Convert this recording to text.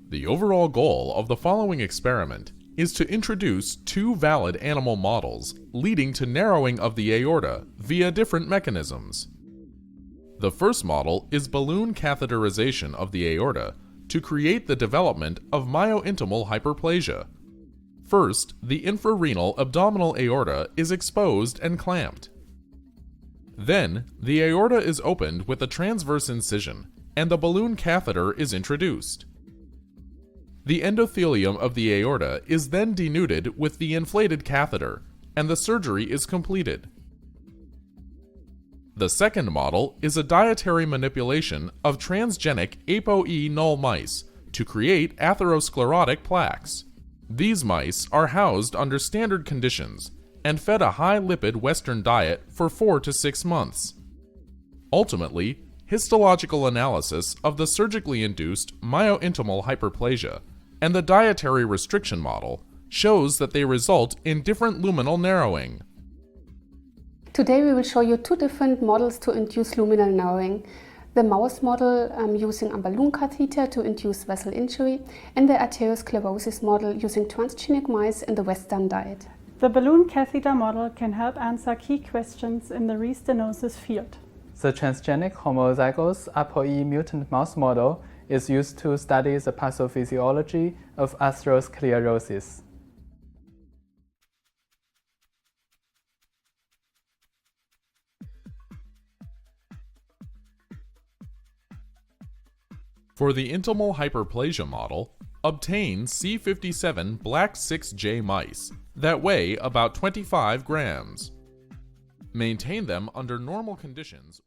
The overall goal of the following experiment is to introduce two valid animal models leading to narrowing of the aorta via different mechanisms. The first model is balloon catheterization of the aorta to create the development of myointimal hyperplasia. First, the infrarenal abdominal aorta is exposed and clamped. Then, the aorta is opened with a transverse incision, and the balloon catheter is introduced. The endothelium of the aorta is then denuded with the inflated catheter, and the surgery is completed. The second model is a dietary manipulation of transgenic ApoE null mice to create atherosclerotic plaques. These mice are housed under standard conditions and fed a high-lipid Western diet for 4 to 6 months. Ultimately, histological analysis of the surgically induced myointimal hyperplasia and the dietary restriction model shows that they result in different luminal narrowing. Today we will show you two different models to induce luminal narrowing. The mouse model using a balloon catheter to induce vessel injury, and the atherosclerosis model using transgenic mice in the Western diet. The balloon catheter model can help answer key questions in the restenosis field. The transgenic homozygous ApoE mutant mouse model is used to study the pathophysiology of atherosclerosis. For the intimal hyperplasia model, obtain C57 black 6J mice that weigh about 25 grams. Maintain them under normal conditions.